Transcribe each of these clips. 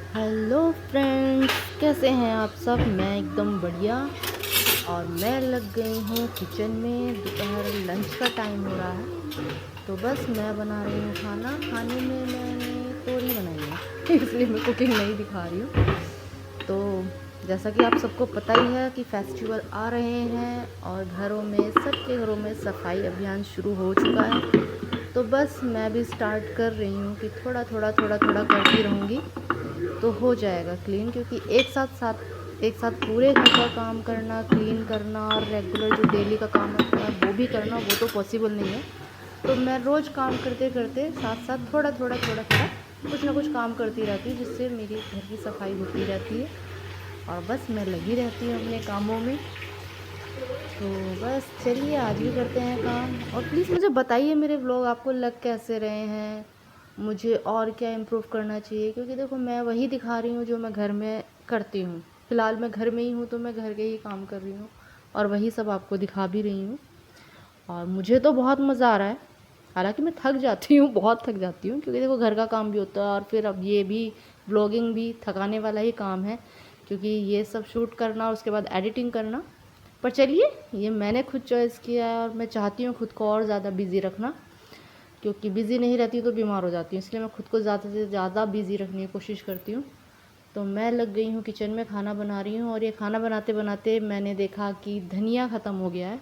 Hello friends, कैसे हैं आप सब। मैं एकदम बढ़िया। और मैं लग गई हूँ किचन में। दोपहर लंच का टाइम हो रहा है, तो बस मैं बना रही हूँ खाना। खाने में मैंने तोरी बनाई है इसलिए मैं कुकिंग नहीं दिखा रही हूँ। तो जैसा कि आप सबको पता ही है कि फेस्टिवल आ रहे हैं और घरों में, सबके घरों में सफाई अभियान शुरू हो चुका है। तो बस मैं भी स्टार्ट कर रही हूँ कि थोड़ा थोड़ा थोड़ा थोड़ा करती रहूँगी तो हो जाएगा क्लीन। क्योंकि एक साथ पूरे घर का काम करना, क्लीन करना और रेगुलर जो डेली का काम होता है वो भी करना, वो तो पॉसिबल नहीं है। तो मैं रोज़ काम करते करते साथ साथ थोड़ा थोड़ा थोड़ा थोड़ा कुछ ना कुछ काम करती रहती हूँ, जिससे मेरी घर की सफाई होती रहती है और बस मैं लगी रहती हूँ अपने कामों में। तो बस चलिए आज भी करते हैं काम। और प्लीज़ मुझे बताइए मेरे व्लॉग आपको लग कैसे रहे हैं, मुझे और क्या इम्प्रूव करना चाहिए। क्योंकि देखो, मैं वही दिखा रही हूँ जो मैं घर में करती हूँ। फ़िलहाल मैं घर में ही हूँ, तो मैं घर के ही काम कर रही हूँ और वही सब आपको दिखा भी रही हूँ। और मुझे तो बहुत मज़ा आ रहा है। हालांकि मैं थक जाती हूँ, बहुत थक जाती हूँ, क्योंकि देखो घर का काम भी होता है और फिर अब ये भी व्लॉगिंग भी थकाने वाला ही काम है। क्योंकि ये सब शूट करना और उसके बाद एडिटिंग करना। पर चलिए, ये मैंने खुद चॉइस किया है और मैं चाहती हूँ खुद को और ज़्यादा बिज़ी रखना। क्योंकि बिज़ी नहीं रहती हूँ तो बीमार हो जाती हूँ, इसलिए मैं खुद को ज़्यादा से ज़्यादा बिज़ी रखने की कोशिश करती हूँ। तो मैं लग गई हूँ किचन में, खाना बना रही हूँ। और ये खाना बनाते बनाते मैंने देखा कि धनिया ख़त्म हो गया है।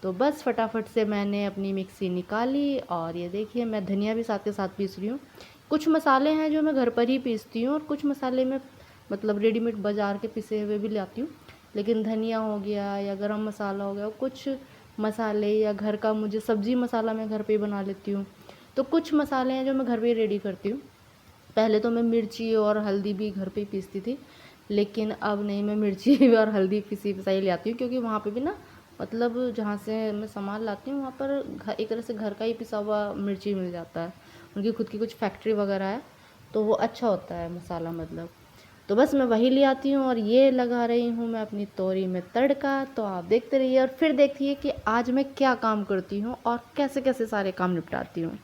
तो बस फटाफट से मैंने अपनी मिक्सी निकाली और ये देखिए, मैं धनिया भी साथ के साथ पीस रही हूँ। कुछ मसाले हैं जो मैं घर पर ही पीसती हूँ और कुछ मसाले मैं मतलब रेडीमेड बाज़ार के पिसे हुए भी लाती हूँ। लेकिन धनिया हो गया या गरम मसाला हो गया, कुछ मसाले या घर का, मुझे सब्ज़ी मसाला मैं घर पे ही बना लेती हूँ। तो कुछ मसाले हैं जो मैं घर पे ही रेडी करती हूँ। पहले तो मैं मिर्ची और हल्दी भी घर पे ही पीसती थी, लेकिन अब नहीं, मैं मिर्ची और हल्दी पिसी पिसाई ले आती हूँ। क्योंकि वहाँ पे भी ना, मतलब जहाँ से मैं सामान लाती हूँ वहाँ पर एक तरह से घर का ही पिसा हुआ मिर्ची मिल जाता है। उनकी खुद की कुछ फैक्ट्री वगैरह है, तो वो अच्छा होता है मसाला मतलब। तो बस मैं वही ले आती हूँ और ये लगा रही हूँ मैं अपनी तोरी में तड़का। तो आप देखते रहिए और फिर देखिए कि आज मैं क्या काम करती हूँ और कैसे कैसे सारे काम निपटाती हूँ।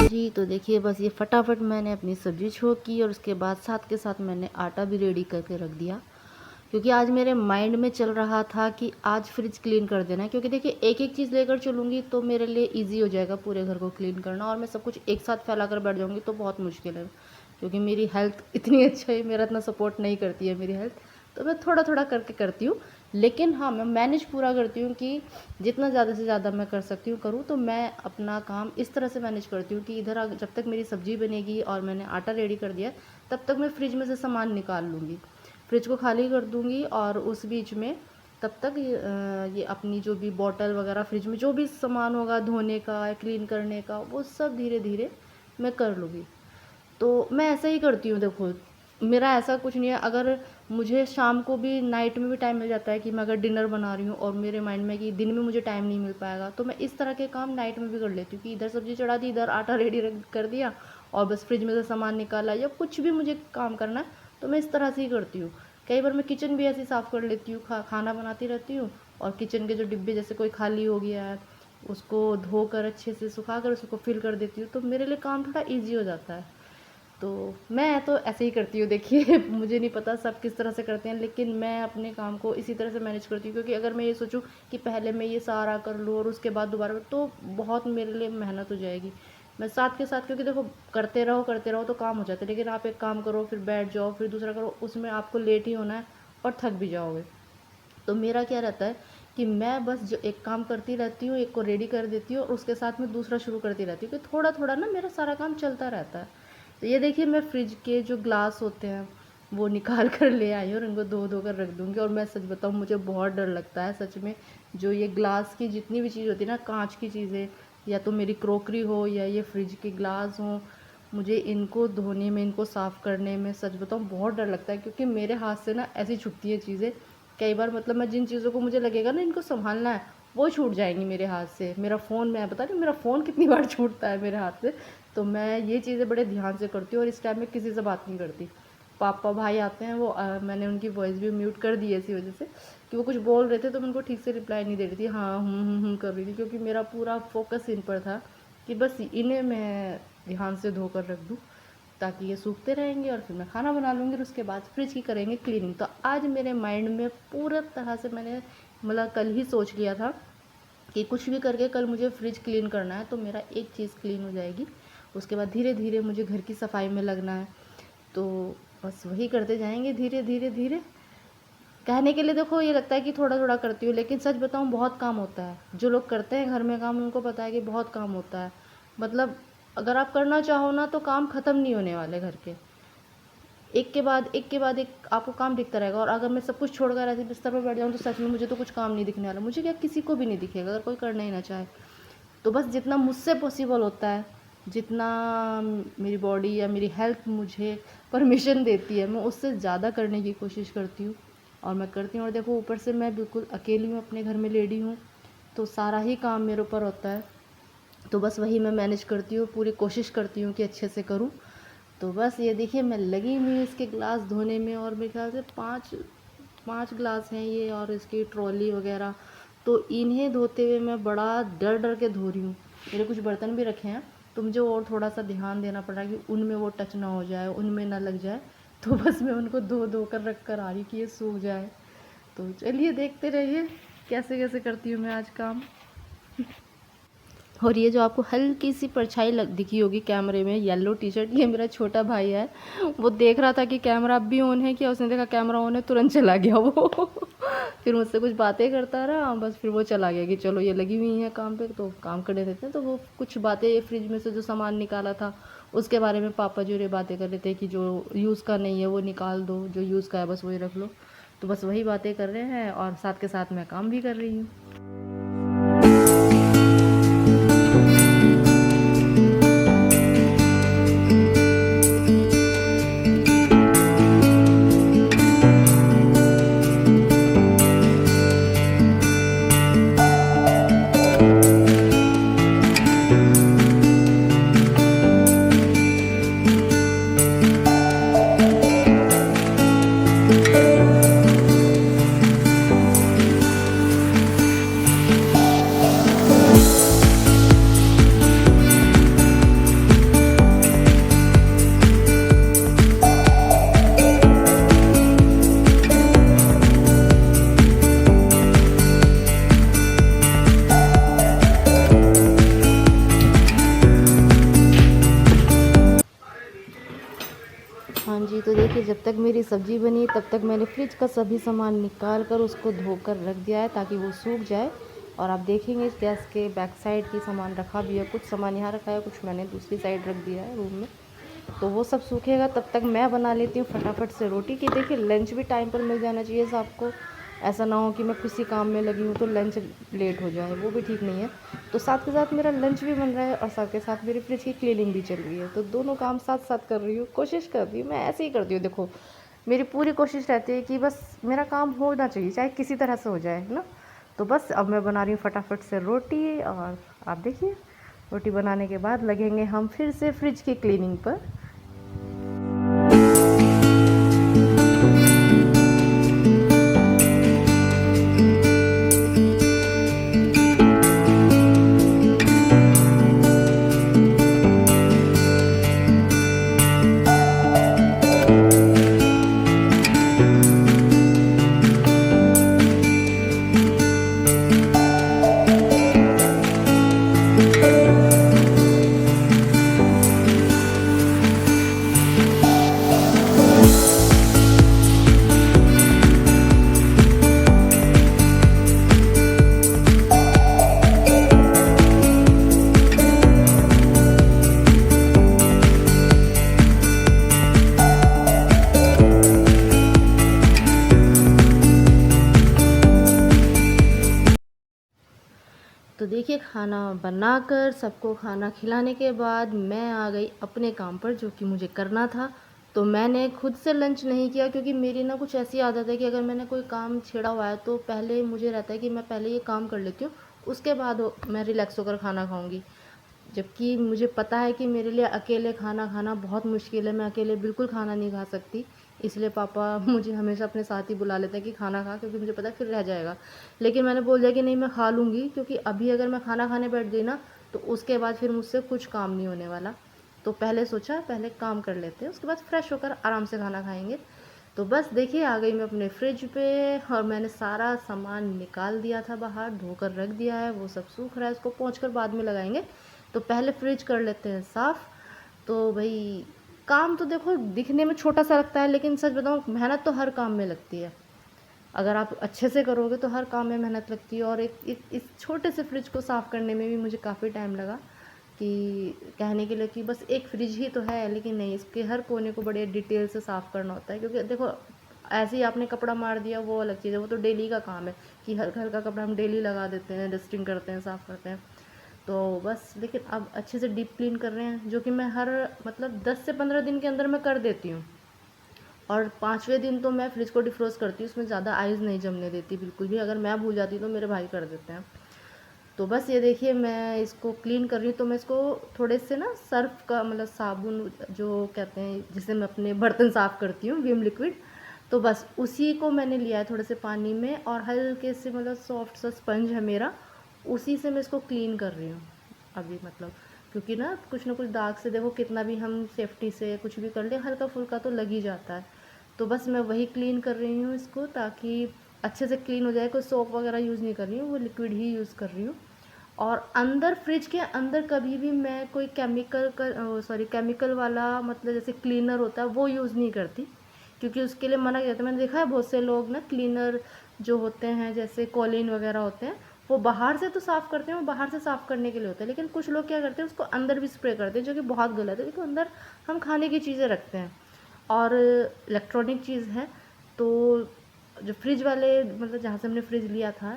जी, तो देखिए, बस ये फटाफट मैंने अपनी सब्ज़ी छोंक की और उसके बाद साथ के साथ मैंने आटा भी रेडी करके रख दिया। क्योंकि आज मेरे माइंड में चल रहा था कि आज फ्रिज क्लीन कर देना है। क्योंकि देखिए, एक एक चीज़ लेकर चलूँगी तो मेरे लिए ईज़ी हो जाएगा पूरे घर को क्लीन करना, और मैं सब कुछ एक साथ फैला कर बैठ जाऊँगी तो बहुत मुश्किल है। क्योंकि मेरी हेल्थ इतनी अच्छा है, मेरा इतना सपोर्ट नहीं करती है मेरी हेल्थ। तो मैं थोड़ा थोड़ा करके करती हूँ। लेकिन हाँ, मैं मैनेज पूरा करती हूँ कि जितना ज़्यादा से ज़्यादा मैं कर सकती हूँ करूँ। तो मैं अपना काम इस तरह से मैनेज करती हूँ कि इधर जब तक मेरी सब्ज़ी बनेगी और मैंने आटा रेडी कर दिया, तब तक मैं फ्रिज में से सामान निकाल लूँगी, फ्रिज को खाली कर दूँगी। और उस बीच में तब तक ये अपनी जो भी बॉटल वगैरह फ्रिज में जो भी सामान होगा धोने का, क्लीन करने का, वो सब धीरे धीरे मैं कर लूँगी। तो मैं ऐसा ही करती हूँ देखो, मेरा ऐसा कुछ नहीं है। अगर मुझे शाम को भी, नाइट में भी टाइम मिल जाता है कि मैं अगर डिनर बना रही हूँ और मेरे माइंड में कि दिन में मुझे टाइम नहीं मिल पाएगा, तो मैं इस तरह के काम नाइट में भी कर लेती हूँ कि इधर सब्ज़ी चढ़ा दी, इधर आटा रेडी कर दिया और बस फ्रिज में से सामान निकाला, या कुछ भी मुझे काम करना है तो मैं इस तरह से ही करती हूँ। कई बार मैं किचन भी ऐसे साफ़ कर लेती हूँ, खाना बनाती रहती हूँ और किचन के जो डिब्बे जैसे कोई खाली हो गया है उसको धोकर अच्छे से सुखा कर उसको फिल कर देती हूँ, तो मेरे लिए काम थोड़ा ईजी हो जाता है। तो मैं तो ऐसे ही करती हूँ देखिए। मुझे नहीं पता सब किस तरह से करते हैं, लेकिन मैं अपने काम को इसी तरह से मैनेज करती हूँ, क्योंकि अगर मैं ये सोचूं कि पहले मैं ये सारा कर लूँ और उसके बाद दोबारा, तो बहुत मेरे लिए मेहनत हो जाएगी। मैं साथ के साथ, क्योंकि देखो करते रहो तो काम हो जाता है, लेकिन आप एक काम करो फिर बैठ जाओ फिर दूसरा करो, उसमें आपको लेट ही होना है और थक भी जाओगे। तो मेरा क्या रहता है कि मैं बस जो एक काम करती रहती हूँ, एक को रेडी कर देती हूँ और उसके साथ में दूसरा शुरू करती रहती हूँ, कि थोड़ा थोड़ा ना मेरा सारा काम चलता रहता है। तो ये देखिए, मैं फ्रिज के जो ग्लास होते हैं वो निकाल कर ले आई हूँ और इनको धो कर रख दूँगी। और मैं सच बताऊँ, मुझे बहुत डर लगता है सच में, जो ये ग्लास की जितनी भी चीज़ होती है ना, कांच की चीज़ें, या तो मेरी क्रॉकरी हो या ये फ्रिज के ग्लास हों, मुझे इनको धोने में, इनको साफ़ करने में सच बताऊँ बहुत डर लगता है, क्योंकि मेरे हाथ से ना ऐसी छूटती है चीज़ें। कई बार मतलब मैं जिन चीज़ों को मुझे लगेगा ना इनको संभालना है, वो छूट जाएंगी मेरे हाथ से। मेरा फ़ोन, मैं बता रही हूँ, मेरा फ़ोन कितनी बार छूटता है मेरे हाथ से। तो मैं ये चीज़ें बड़े ध्यान से करती हूँ और इस टाइम में किसी से बात नहीं करती। पापा भाई आते हैं, वो मैंने उनकी वॉइस भी म्यूट कर दी है इसी वजह से कि वो कुछ बोल रहे थे तो मैं उनको ठीक से रिप्लाई नहीं दे रही थी, हाँ कर रही थी, क्योंकि मेरा पूरा फोकस इन पर था कि बस इन्हें मैं ध्यान से धो कर रख दूँ, ताकि ये सूखते रहेंगे और फिर मैं खाना बना लूँगी और उसके बाद फ्रिज की करेंगे क्लीनिंग। तो आज मेरे माइंड में पूरा तरह से मैंने मतलब कल ही सोच लिया था कि कुछ भी करके कल मुझे फ्रिज क्लीन करना है, तो मेरा एक चीज़ क्लीन हो जाएगी, उसके बाद धीरे धीरे मुझे घर की सफाई में लगना है। तो बस वही करते जाएंगे धीरे धीरे धीरे। कहने के लिए देखो ये लगता है कि थोड़ा थोड़ा करती हूँ, लेकिन सच बताऊँ बहुत काम होता है। जो लोग करते हैं घर में काम, उनको पता है कि बहुत काम होता है। मतलब अगर आप करना चाहो ना तो काम ख़त्म नहीं होने वाले घर के, एक के बाद एक आपको काम दिखता रहेगा। और अगर मैं सब कुछ छोड़कर ऐसे बिस्तर पर बैठ जाऊँ तो सच में मुझे तो कुछ काम नहीं दिखने वाला, मुझे क्या किसी को भी नहीं दिखेगा अगर कोई करना ही ना चाहे। तो बस जितना मुझसे पॉसिबल होता है, जितना मेरी बॉडी या मेरी हेल्थ मुझे परमिशन देती है, मैं उससे ज़्यादा करने की कोशिश करती हूँ और मैं करती हूँ। और देखो ऊपर से मैं बिल्कुल अकेली हूँ, अपने घर में लेडी हूँ, तो सारा ही काम मेरे ऊपर होता है। तो बस वही मैं मैनेज करती हूँ, पूरी कोशिश करती हूँ कि अच्छे से करूँ। तो बस ये देखिए मैं लगी हुई इसके ग्लास धोने में, और मेरे ख्याल से पाँच ग्लास हैं ये, और इसकी ट्रॉली वगैरह। तो इन्हें धोते हुए मैं बड़ा डर डर के धो रही हूँ। मेरे कुछ बर्तन भी रखे हैं, तो मुझे और थोड़ा सा ध्यान देना पड़ रहा है कि उनमें वो टच ना हो जाए, उनमें ना लग जाए। तो बस मैं उनको धो कर रख कर आ रही कि ये सूख जाए। तो चलिए देखते रहिए कैसे कैसे करती हूँ मैं आज काम। और ये जो आपको हल्की सी परछाई दिखी होगी कैमरे में, येलो टी शर्ट, ये मेरा छोटा भाई है। वो देख रहा था कि कैमरा अब भी ऑन है क्या, उसने देखा कैमरा ऑन है, तुरंत चला गया वो। फिर मुझसे कुछ बातें करता रहा, बस फिर वो चला गया कि चलो ये लगी हुई है काम पे तो काम करने देते हैं। तो वो कुछ बातें, फ्रिज में से जो सामान निकाला था उसके बारे में पापा जो रे बातें कर रहे थे कि जो यूज़ का नहीं है वो निकाल दो, जो यूज़ का है बस वही रख लो। तो बस वही बातें कर रहे हैं और साथ के साथ मैं काम भी कर रही हूँ। हाँ जी, तो देखिए जब तक मेरी सब्ज़ी बनी तब तक मैंने फ्रिज का सभी सामान निकाल कर उसको धोकर रख दिया है ताकि वो सूख जाए। और आप देखेंगे इस गैस के बैक साइड की सामान रखा भी है, कुछ सामान यहाँ रखा है, कुछ मैंने दूसरी साइड रख दिया है रूम में। तो वो सब सूखेगा, तब तक मैं बना लेती हूँ फटाफट से रोटी, कि देखिए लंच भी टाइम पर मिल जाना चाहिए सबको। ऐसा ना हो कि मैं किसी काम में लगी हूँ तो लंच लेट हो जाए, वो भी ठीक नहीं है। तो साथ के साथ मेरा लंच भी बन रहा है और साथ के साथ मेरी फ्रिज की क्लीनिंग भी चल रही है, तो दोनों काम साथ साथ कर रही हूँ। कोशिश कर रही हूँ, मैं ऐसे ही करती हूँ। देखो, मेरी पूरी कोशिश रहती है कि बस मेरा काम होना चाहिए, चाहे किसी तरह से हो जाए, है ना। तो बस अब मैं बना रही हूँ फटाफट से रोटी, और आप देखिए रोटी बनाने के बाद लगेंगे हम फिर से फ्रिज की क्लीनिंग पर। तो देखिए, खाना बनाकर सबको खाना खिलाने के बाद मैं आ गई अपने काम पर, जो कि मुझे करना था। तो मैंने खुद से लंच नहीं किया, क्योंकि मेरी ना कुछ ऐसी आदत है कि अगर मैंने कोई काम छेड़ा हुआ है तो पहले मुझे रहता है कि मैं पहले ये काम कर लेती हूँ, उसके बाद मैं रिलैक्स होकर खाना खाऊंगी। जबकि मुझे पता है कि मेरे लिए अकेले खाना खाना बहुत मुश्किल है, मैं अकेले बिल्कुल खाना नहीं खा सकती। इसलिए पापा मुझे हमेशा अपने साथ ही बुला लेते हैं कि खाना खा, क्योंकि मुझे पता है फिर रह जाएगा। लेकिन मैंने बोल दिया कि नहीं, मैं खा लूँगी, क्योंकि अभी अगर मैं खाना खाने बैठ गई ना तो उसके बाद फिर मुझसे कुछ काम नहीं होने वाला। तो पहले सोचा पहले काम कर लेते हैं, उसके बाद फ्रेश होकर आराम से खाना खाएंगे। तो बस देखिए, आ गई मैं अपने फ्रिज पे, और मैंने सारा सामान निकाल दिया था बाहर, धोकर रख दिया है, वो सब सूख रहा है, इसको पोंछ कर बाद में लगाएंगे। तो पहले फ्रिज कर लेते हैं साफ़। तो भाई, काम तो देखो दिखने में छोटा सा लगता है, लेकिन सच बताऊँ मेहनत तो हर काम में लगती है। अगर आप अच्छे से करोगे तो हर काम में मेहनत लगती है। और एक इस छोटे से फ्रिज को साफ़ करने में भी मुझे काफ़ी टाइम लगा, कि कहने के लिए कि बस एक फ्रिज ही तो है, लेकिन नहीं, इसके हर कोने को बड़े डिटेल से साफ़ करना होता है। क्योंकि देखो, ऐसे ही आपने कपड़ा मार दिया वो अलग चीज़ है, वो तो डेली का काम है कि हल्का हल्का कपड़ा हम डेली लगा देते हैं, डस्टिंग करते हैं, साफ़ करते हैं। तो बस, लेकिन अब अच्छे से डीप क्लीन कर रहे हैं, जो कि मैं हर मतलब 10 से 15 दिन के अंदर मैं कर देती हूँ। और 5वें दिन तो मैं फ्रिज को डिफ्रोस्ट करती हूँ, उसमें ज़्यादा आइस नहीं जमने देती बिल्कुल भी। अगर मैं भूल जाती हूँ तो मेरे भाई कर देते हैं। तो बस ये देखिए, मैं इसको क्लीन कर रही हूँ। तो मैं इसको थोड़े से ना सर्फ का मतलब साबुन जो कहते हैं, जिसे मैं अपने बर्तन साफ़ करती हूँ, विम लिक्विड, तो बस उसी को मैंने लिया है थोड़े से पानी में, और हल्के से मतलब सॉफ्ट सा स्पंज है मेरा, उसी से मैं इसको क्लीन कर रही हूँ अभी। मतलब क्योंकि ना कुछ दाग से देखो, कितना भी हम सेफ्टी से कुछ भी कर ले, हल्का फुल्का तो लग ही जाता है। तो बस मैं वही क्लीन कर रही हूँ इसको, ताकि अच्छे से क्लीन हो जाए। कोई सोप वगैरह यूज़ नहीं कर रही हूँ, वो लिक्विड ही यूज़ कर रही हूँ। और अंदर फ्रिज के अंदर कभी भी मैं कोई केमिकल वाला, मतलब जैसे क्लीनर होता है, वो यूज़ नहीं करती, क्योंकि उसके लिए मना किया जाता है। मैंने देखा है बहुत से लोग ना, क्लीनर जो होते हैं जैसे कॉलिन वगैरह होते हैं, वो बाहर से तो साफ़ करते हैं, वो बाहर से साफ़ करने के लिए होता है, लेकिन कुछ लोग क्या करते हैं, उसको अंदर भी स्प्रे करते हैं, जो कि बहुत गलत है। क्योंकि अंदर हम खाने की चीज़ें रखते हैं और इलेक्ट्रॉनिक चीज़ है। तो जो फ्रिज वाले, मतलब जहाँ से हमने फ्रिज लिया था,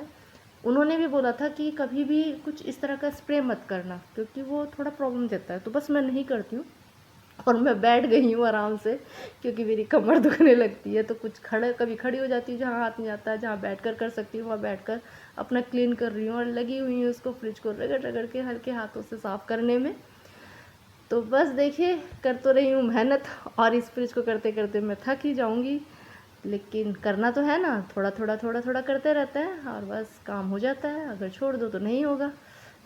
उन्होंने भी बोला था कि कभी भी कुछ इस तरह का स्प्रे मत करना, क्योंकि वो थोड़ा प्रॉब्लम देता है। तो बस मैं नहीं करती हूँ, और मैं बैठ गई हूँ आराम से, क्योंकि मेरी कमर दुखने लगती है। तो कुछ कभी खड़ी हो जाती हूँ, जहाँ हाथ नहीं आता है, जहाँ बैठ कर सकती हूँ वहाँ बैठ कर अपना क्लीन कर रही हूँ, और लगी हुई हूँ उसको फ्रिज को रगड़ रगड़ के हल्के हाथों से साफ़ करने में। तो बस देखिए, कर तो रही हूँ मेहनत, और इस फ्रिज को करते करते मैं थक ही जाऊँगी, लेकिन करना तो है ना, थोड़ा थोड़ा थोड़ा थोड़ा करते रहते हैं, और बस काम हो जाता है। अगर छोड़ दो तो नहीं होगा,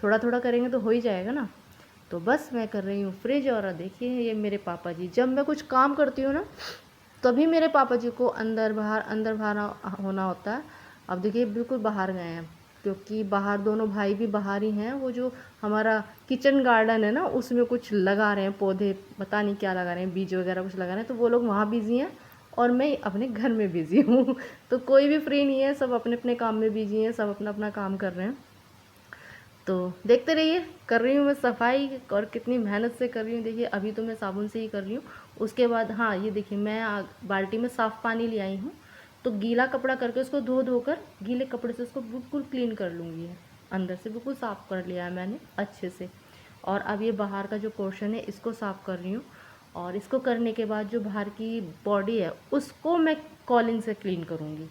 थोड़ा थोड़ा करेंगे तो हो ही जाएगा ना। तो बस मैं कर रही हूँ फ्रिज। और देखिए, ये मेरे पापा जी, जब मैं कुछ काम करती हूँ ना, तभी मेरे पापा जी को अंदर बाहर होना होता है। अब देखिए, बिल्कुल बाहर गए हैं, क्योंकि बाहर दोनों भाई भी बाहर ही हैं। वो जो हमारा किचन गार्डन है ना, उसमें कुछ लगा रहे हैं पौधे, पता नहीं क्या लगा रहे हैं, बीज वगैरह कुछ लगा रहे हैं। तो वो लोग वहाँ बिज़ी हैं, और मैं अपने घर में बिज़ी हूँ। तो कोई भी फ्री नहीं है, सब अपने अपने काम में बिज़ी हैं, सब अपना अपना काम कर रहे हैं। तो देखते रहिए, कर रही हूँ मैं सफाई, और कितनी मेहनत से कर रही हूँ। देखिए, अभी तो मैं साबुन से ही कर रही हूँ। उसके बाद हाँ, ये देखिए, मैं बाल्टी में साफ़ पानी ले आई हूँ, तो गीला कपड़ा करके उसको धो धोकर गीले कपड़े से उसको बिल्कुल क्लीन कर लूँगी। अंदर से बिल्कुल साफ़ कर लिया है मैंने अच्छे से। और अब ये बाहर का जो पोर्शन है इसको साफ़ कर रही हूँ। और इसको करने के बाद जो बाहर की बॉडी है उसको मैं कॉलिन से क्लीन करूँगी।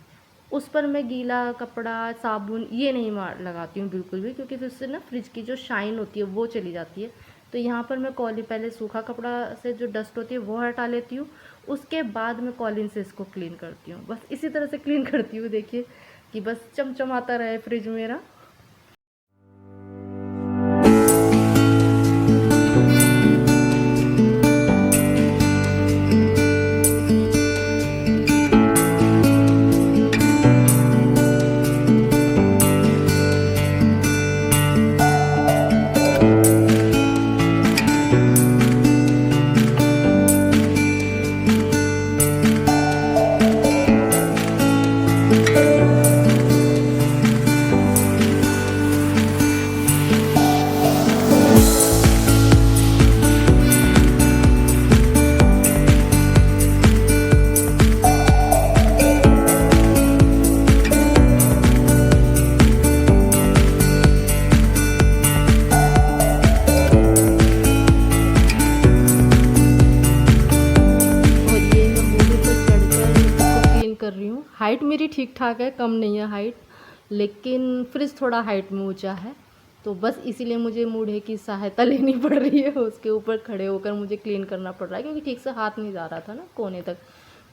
उस पर मैं गीला कपड़ा, साबुन ये नहीं मार लगाती हूँ बिल्कुल भी, क्योंकि फिर उससे ना फ्रिज की जो शाइन होती है वो चली जाती है। तो यहाँ पर मैं कॉलिन पहले सूखा कपड़ा से जो डस्ट होती है वो हटा लेती हूँ, उसके बाद मैं कॉलिन से इसको क्लीन करती हूँ। बस इसी तरह से क्लीन करती हूँ, देखिए कि बस चमचमाता रहे फ्रिज मेरा। कर रही हूँ। हाइट मेरी ठीक ठाक है, कम नहीं है हाइट, लेकिन फ्रिज थोड़ा हाइट में ऊंचा है, तो बस इसीलिए मुझे मूढ़े की सहायता लेनी पड़ रही है। उसके ऊपर खड़े होकर मुझे क्लीन करना पड़ रहा है, क्योंकि ठीक से हाथ नहीं जा रहा था ना कोने तक।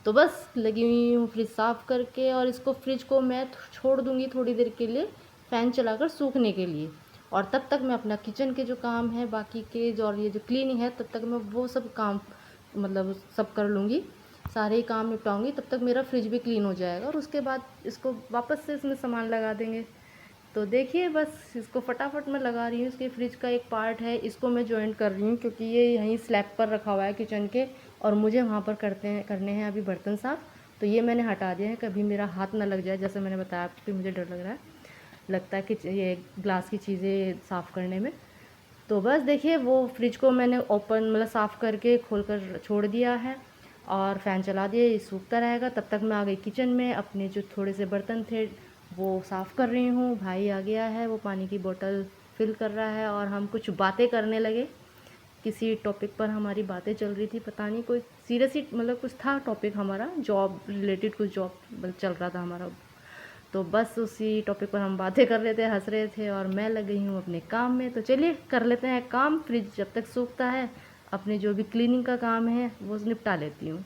तो बस लगी हुई हूँ फ्रिज साफ़ करके, और इसको फ्रिज को मैं छोड़ दूँगी थोड़ी देर के लिए फ़ैन चलाकर सूखने के लिए। और तब तक मैं अपना किचन के जो काम है बाकी के जो, और ये जो क्लीनिंग है, तब तक मैं वो सब काम मतलब सब कर लूँगी, सारे ही काम निपटाऊंगी। तब तक मेरा फ्रिज भी क्लीन हो जाएगा, और उसके बाद इसको वापस से इसमें सामान लगा देंगे। तो देखिए बस इसको फटाफट मैं लगा रही हूँ। इसके फ्रिज का एक पार्ट है, इसको मैं जॉइंट कर रही हूँ, क्योंकि ये यहीं स्लैब पर रखा हुआ है किचन के, और मुझे वहाँ पर करने हैं अभी बर्तन साफ़। तो ये मैंने हटा दिया है, कभी मेरा हाथ ना लग जाए, जैसे मैंने बताया कि मुझे डर लगता है कि ये ग्लास की चीज़ें साफ़ करने में। तो बस देखिए वो फ्रिज को मैंने ओपन मतलब साफ़ करके खोल कर छोड़ दिया है, और फ़ैन चला दिया, ये सूखता रहेगा। तब तक मैं आ गई किचन में, अपने जो थोड़े से बर्तन थे वो साफ़ कर रही हूँ। भाई आ गया है, वो पानी की बोतल फिल कर रहा है, और हम कुछ बातें करने लगे। किसी टॉपिक पर हमारी बातें चल रही थी, पता नहीं कोई सीरियस ही मतलब कुछ था टॉपिक हमारा, जॉब रिलेटेड कुछ जॉब चल रहा था हमारा। तो बस उसी टॉपिक पर हम बातें कर रहे थे, हंस रहे थे, और मैं लग गई हूँ अपने काम में। तो चलिए कर लेते हैं काम, फ्रिज जब तक सूखता है अपने जो भी क्लीनिंग का काम है वो निपटा लेती हूँ।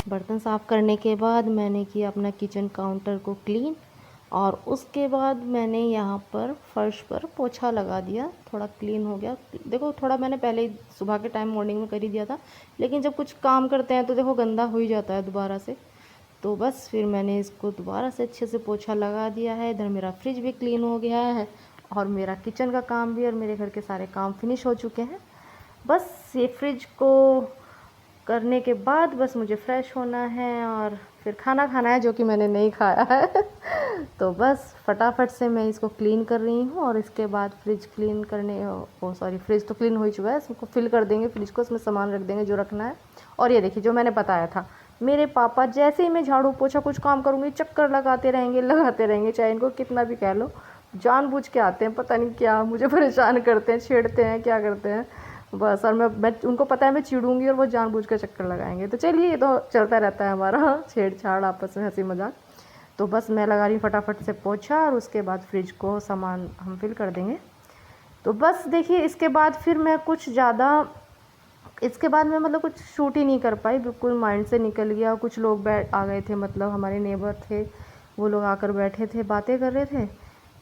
बर्तन साफ़ करने के बाद मैंने किया अपना किचन काउंटर को क्लीन, और उसके बाद मैंने यहाँ पर फर्श पर पोछा लगा दिया, थोड़ा क्लीन हो गया। देखो थोड़ा मैंने पहले ही सुबह के टाइम मॉर्निंग में कर ही दिया था, लेकिन जब कुछ काम करते हैं तो देखो गंदा हो ही जाता है दोबारा से। तो बस फिर मैंने इसको दोबारा से अच्छे से पोछा लगा दिया है। इधर मेरा फ्रिज भी क्लीन हो गया है, और मेरा किचन का काम भी, और मेरे घर के सारे काम फिनिश हो चुके हैं। बस ये फ्रिज को करने के बाद बस मुझे फ़्रेश होना है और फिर खाना खाना है, जो कि मैंने नहीं खाया है। तो बस फटाफट से मैं इसको क्लीन कर रही हूँ और इसके बाद फ्रिज क्लीन करने सॉरी, फ्रिज तो क्लीन हो ही चुका है, इसको फिल कर देंगे फ्रिज को, उसमें सामान रख देंगे जो रखना है। और ये देखिए जो मैंने बताया था, मेरे पापा जैसे ही मैं झाड़ू पोछा कुछ काम करूँगी चक्कर लगाते रहेंगे, चाहे इनको कितना भी कह लो, जानबूझ के आते हैं, पता नहीं क्या मुझे परेशान करते हैं, छेड़ते हैं, क्या करते हैं बस। और मैं उनको पता है मैं चिढ़ूंगी और वो जानबूझ कर चक्कर लगाएंगे। तो चलिए ये तो चलता रहता है हमारा छेड़छाड़ आपस में, हंसी मजाक। तो बस मैं लगा रही हूँ फटाफट से पोछा और उसके बाद फ्रिज को सामान हम फिल कर देंगे। तो बस देखिए इसके बाद फिर मैं कुछ ज़्यादा, इसके बाद मैं मतलब कुछ शूट ही नहीं कर पाई, बिल्कुल माइंड से निकल गया। कुछ लोग आ गए थे, मतलब हमारे नेबर थे, वो लोग आकर बैठे थे, बातें कर रहे थे।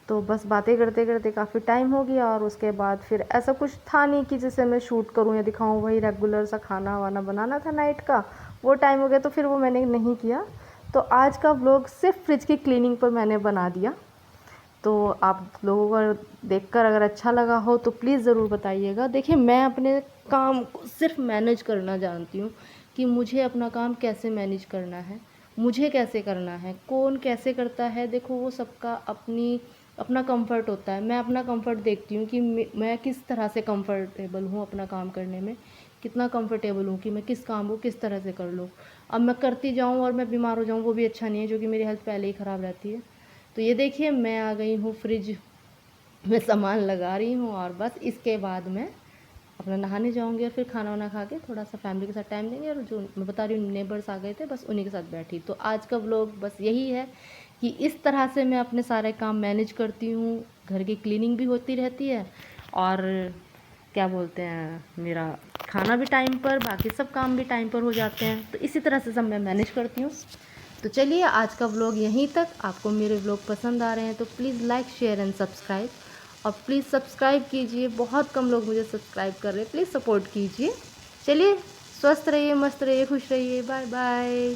तो बस बातें करते करते काफ़ी टाइम हो गया और उसके बाद फिर ऐसा कुछ था नहीं कि जिसे मैं शूट करूं या दिखाऊं। वही रेगुलर सा खाना वाना बनाना था नाइट का, वो टाइम हो गया तो फिर वो मैंने नहीं किया। तो आज का व्लॉग सिर्फ फ्रिज की क्लीनिंग पर मैंने बना दिया। तो आप लोगों को देखकर अगर अच्छा लगा हो तो प्लीज़ ज़रूर बताइएगा। देखिए मैं अपने काम को सिर्फ मैनेज करना जानती हूँ कि मुझे अपना काम कैसे मैनेज करना है, मुझे कैसे करना है, कौन कैसे करता है। देखो वो सबका अपना कंफर्ट होता है। मैं अपना कंफर्ट देखती हूँ कि मैं किस तरह से कंफर्टेबल हूँ अपना काम करने में, कितना कंफर्टेबल हूँ कि मैं किस काम को किस तरह से कर लूँ। अब मैं करती जाऊँ और मैं बीमार हो जाऊँ वो भी अच्छा नहीं है, जो कि मेरी हेल्थ पहले ही ख़राब रहती है। तो ये देखिए मैं आ गई हूँ फ्रिज में, सामान लगा रही हूँ और बस इसके बाद मैं अपना नहाने जाऊँगी और फिर खाना वाना खा के थोड़ा सा फैमिली के साथ टाइम देंगे। और जो मैं बता रही हूँ नेबर्स आ गए थे, बस उन्हीं के साथ बैठी। तो आज का व्लॉग बस यही है कि इस तरह से मैं अपने सारे काम मैनेज करती हूँ। घर की क्लीनिंग भी होती रहती है और क्या बोलते हैं, मेरा खाना भी टाइम पर, बाकी सब काम भी टाइम पर हो जाते हैं। तो इसी तरह से सब मैं मैनेज करती हूँ। तो चलिए आज का व्लॉग यहीं तक। आपको मेरे व्लॉग पसंद आ रहे हैं तो please like share and subscribe, और प्लीज़ सब्सक्राइब कीजिए। बहुत कम लोग मुझे सब्सक्राइब कर रहे हैं, प्लीज़ सपोर्ट कीजिए। चलिए स्वस्थ रहिए, मस्त रहिए, खुश रहिए, बाय बाय।